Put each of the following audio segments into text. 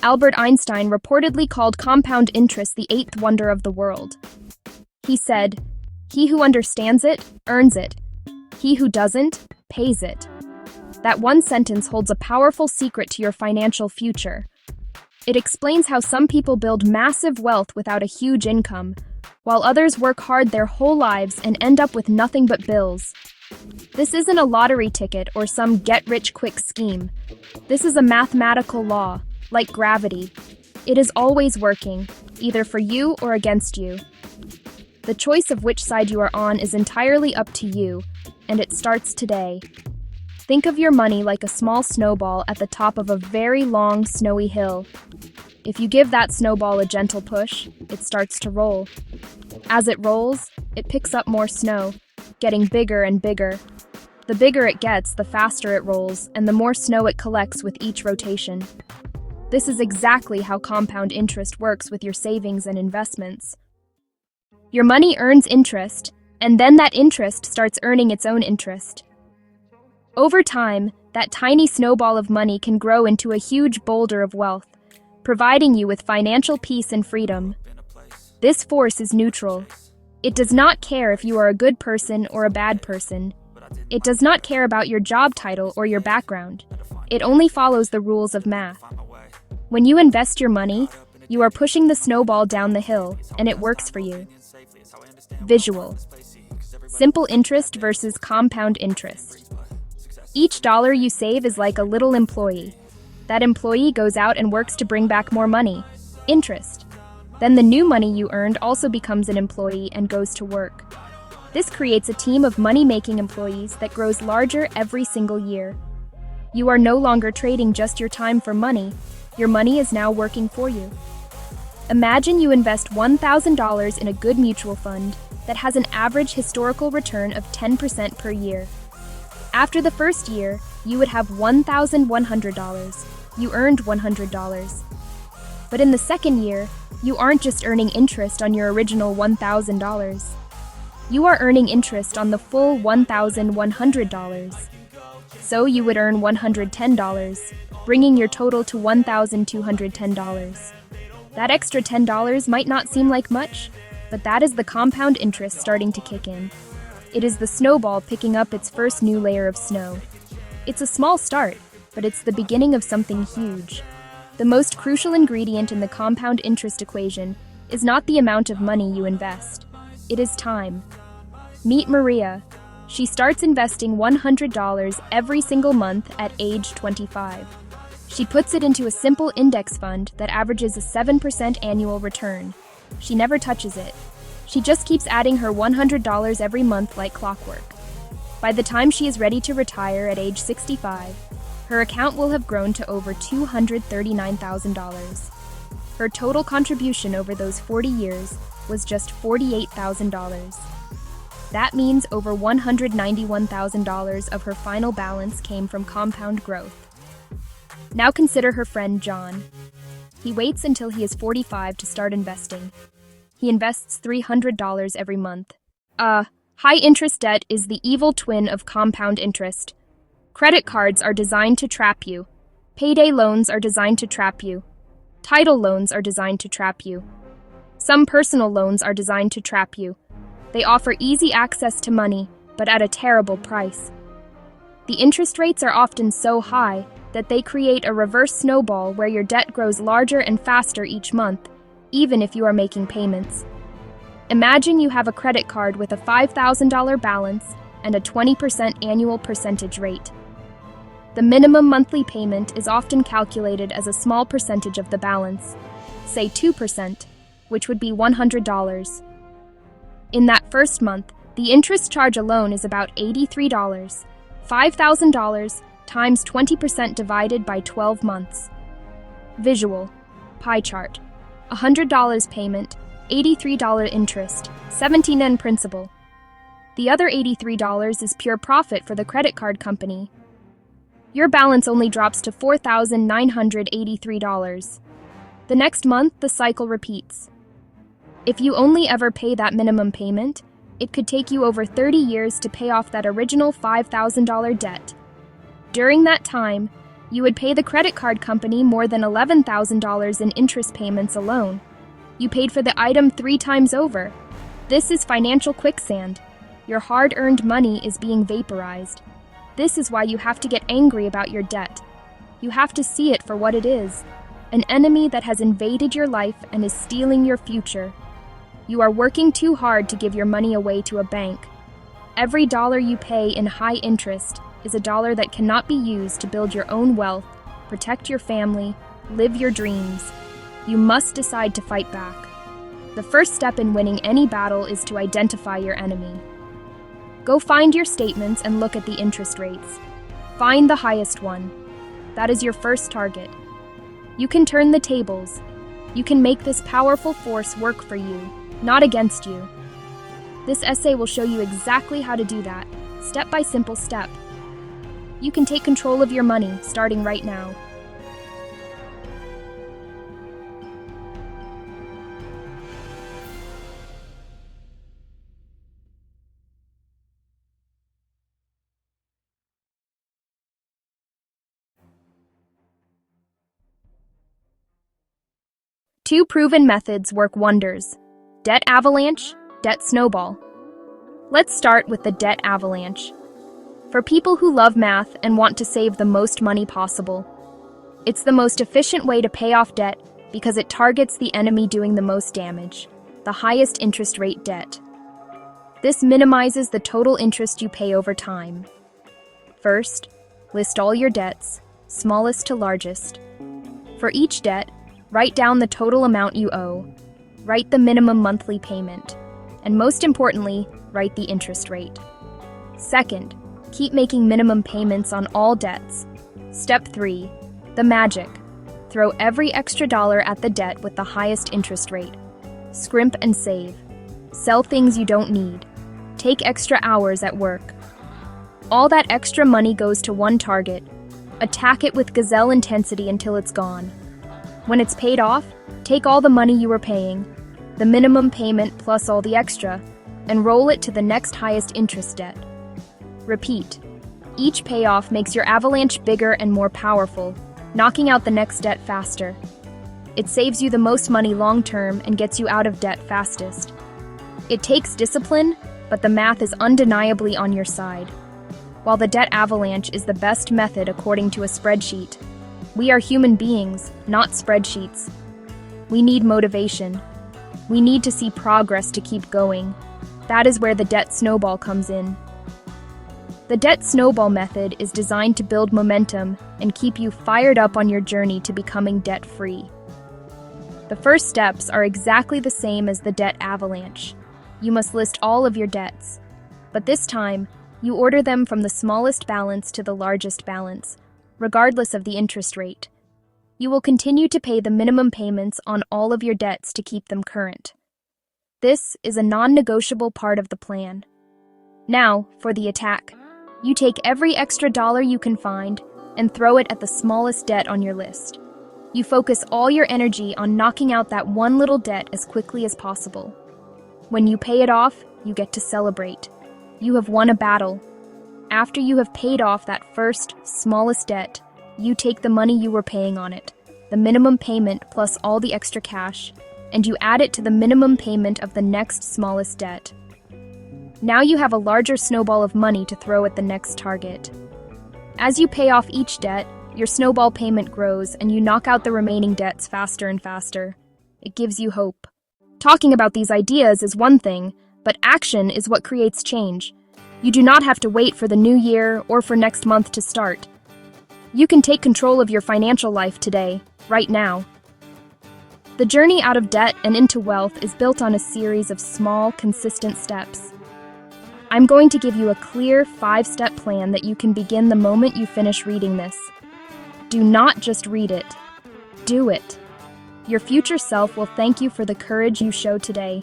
Albert Einstein reportedly called compound interest the eighth wonder of the world. He said, "He who understands it, earns it. He who doesn't, pays it." That one sentence holds a powerful secret to your financial future. It explains how some people build massive wealth without a huge income, while others work hard their whole lives and end up with nothing but bills. This isn't a lottery ticket or some get-rich-quick scheme. This is a mathematical law, like gravity. It is always working, either for you or against you. The choice of which side you are on is entirely up to you, and it starts today. Think of your money like a small snowball at the top of a very long, snowy hill. If you give that snowball a gentle push, it starts to roll. As it rolls, it picks up more snow, getting bigger and bigger. The bigger it gets, the faster it rolls, and the more snow it collects with each rotation. This is exactly how compound interest works with your savings and investments. Your money earns interest, and then that interest starts earning its own interest. Over time, that tiny snowball of money can grow into a huge boulder of wealth, providing you with financial peace and freedom. This force is neutral. It does not care if you are a good person or a bad person. It does not care about your job title or your background. It only follows the rules of math. When you invest your money, you are pushing the snowball down the hill, and it works for you. Visual. Simple interest versus compound interest. Each dollar you save is like a little employee. That employee goes out and works to bring back more money. Interest. Then the new money you earned also becomes an employee and goes to work. This creates a team of money-making employees that grows larger every single year. You are no longer trading just your time for money. Your money is now working for you. Imagine you invest $1,000 in a good mutual fund that has an average historical return of 10% per year. After the first year, you would have $1,100. You earned $100. But in the second year, you aren't just earning interest on your original $1,000. You are earning interest on the full $1,100. So you would earn $110, bringing your total to $1,210. That extra $10 might not seem like much, but that is the compound interest starting to kick in. It is the snowball picking up its first new layer of snow. It's a small start, but it's the beginning of something huge. The most crucial ingredient in the compound interest equation is not the amount of money you invest. It is time. Meet Maria. She starts investing $100 every single month at age 25. She puts it into a simple index fund that averages a 7% annual return. She never touches it. She just keeps adding her $100 every month like clockwork. By the time she is ready to retire at age 65, her account will have grown to over $239,000. Her total contribution over those 40 years was just $48,000. That means over $191,000 of her final balance came from compound growth. Now consider her friend John. He waits until he is 45 to start investing. He invests $300 every month. High-interest debt is the evil twin of compound interest. Credit cards are designed to trap you. Payday loans are designed to trap you. Title loans are designed to trap you. Some personal loans are designed to trap you. They offer easy access to money, but at a terrible price. The interest rates are often so high that they create a reverse snowball where your debt grows larger and faster each month, even if you are making payments. Imagine you have a credit card with a $5,000 balance and a 20% annual percentage rate. The minimum monthly payment is often calculated as a small percentage of the balance, say 2%, which would be $100. In that first month, the interest charge alone is about $83. $5,000 times 20% divided by 12 months. Visual. Pie chart. $100 payment, $83 interest, $17 principal. The other $83 is pure profit for the credit card company. Your balance only drops to $4,983. The next month, the cycle repeats. If you only ever pay that minimum payment, it could take you over 30 years to pay off that original $5,000 debt. During that time, You would pay the credit card company more than $11,000 in interest payments alone. You paid for the item 3 times over. This is financial quicksand. Your hard-earned money is being vaporized. This is why you have to get angry about your debt. You have to see it for what it is, an enemy that has invaded your life and is stealing your future. You are working too hard to give your money away to a bank. Every dollar you pay in high interest is a dollar that cannot be used to build your own wealth, protect your family, live your dreams. You must decide to fight back. The first step in winning any battle is to identify your enemy. Go find your statements and look at the interest rates. Find the highest one. That is your first target. You can turn the tables. You can make this powerful force work for you, not against you. This essay will show you exactly how to do that, step by simple step. You can take control of your money, starting right now. Two proven methods work wonders: debt avalanche, debt snowball. Let's start with the debt avalanche. For people who love math and want to save the most money possible, it's the most efficient way to pay off debt because it targets the enemy doing the most damage, the highest interest rate debt. This minimizes the total interest you pay over time. First, list all your debts, smallest to largest. For each debt, write down the total amount you owe, write the minimum monthly payment, and most importantly, write the interest rate. Second, keep making minimum payments on all debts. Step 3, the magic. Throw every extra dollar at the debt with the highest interest rate. Scrimp and save. Sell things you don't need. Take extra hours at work. All that extra money goes to one target. Attack it with gazelle intensity until it's gone. When it's paid off, take all the money you were paying, the minimum payment plus all the extra, and roll it to the next highest interest debt. Repeat. Each payoff makes your avalanche bigger and more powerful, knocking out the next debt faster. It saves you the most money long-term and gets you out of debt fastest. It takes discipline, but the math is undeniably on your side. While the debt avalanche is the best method according to a spreadsheet, we are human beings, not spreadsheets. We need motivation. We need to see progress to keep going. That is where the debt snowball comes in. The debt snowball method is designed to build momentum and keep you fired up on your journey to becoming debt-free. The first steps are exactly the same as the debt avalanche. You must list all of your debts, but this time, you order them from the smallest balance to the largest balance, regardless of the interest rate. You will continue to pay the minimum payments on all of your debts to keep them current. This is a non-negotiable part of the plan. Now, for the attack. You take every extra dollar you can find and throw it at the smallest debt on your list. You focus all your energy on knocking out that one little debt as quickly as possible. When you pay it off, you get to celebrate. You have won a battle. After you have paid off that first, smallest debt, you take the money you were paying on it, the minimum payment plus all the extra cash, and you add it to the minimum payment of the next smallest debt. Now you have a larger snowball of money to throw at the next target. As you pay off each debt, your snowball payment grows and you knock out the remaining debts faster and faster. It gives you hope. Talking about these ideas is one thing, but action is what creates change. You do not have to wait for the new year or for next month to start. You can take control of your financial life today, right now. The journey out of debt and into wealth is built on a series of small, consistent steps. I'm going to give you a clear 5-step plan that you can begin the moment you finish reading this. Do not just read it. Do it. Your future self will thank you for the courage you show today.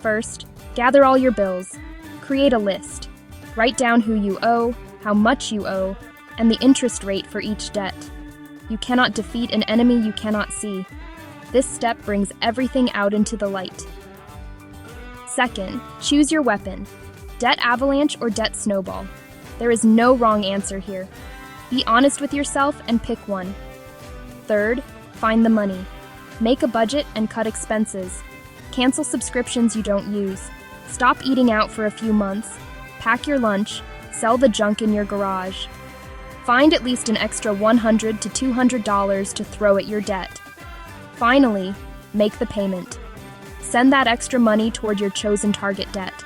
First, gather all your bills. Create a list. Write down who you owe, how much you owe, and the interest rate for each debt. You cannot defeat an enemy you cannot see. This step brings everything out into the light. Second, choose your weapon. Debt avalanche or debt snowball. There is no wrong answer here. Be honest with yourself and pick one. Third, find the money. Make a budget and cut expenses. Cancel subscriptions you don't use. Stop eating out for a few months. Pack your lunch. Sell the junk in your garage. Find at least an extra $100 to $200 to throw at your debt. Finally, make the payment. Send that extra money toward your chosen target debt.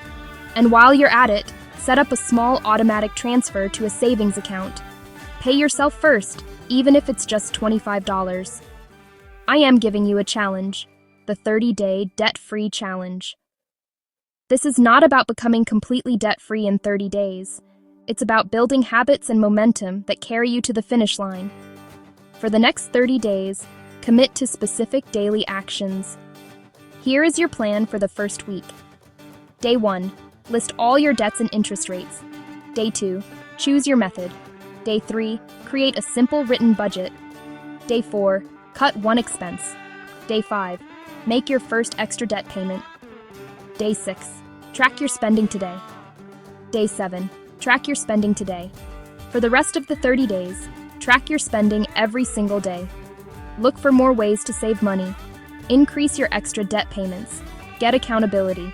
And while you're at it, set up a small automatic transfer to a savings account. Pay yourself first, even if it's just $25. I am giving you a challenge, the 30-day debt-free challenge. This is not about becoming completely debt-free in 30 days. It's about building habits and momentum that carry you to the finish line. For the next 30 days, commit to specific daily actions. Here is your plan for the first week. Day 1. List all your debts and interest rates. Day 2. Choose your method. Day 3. Create a simple written budget. Day 4. Cut one expense. Day 5. Make your first extra debt payment. Day 6. Track your spending today. Day 7. Track your spending today. For the rest of the 30 days, track your spending every single day. Look for more ways to save money. Increase your extra debt payments. Get accountability.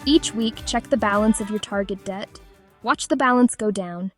Each week, check the balance of your target debt. Watch the balance go down.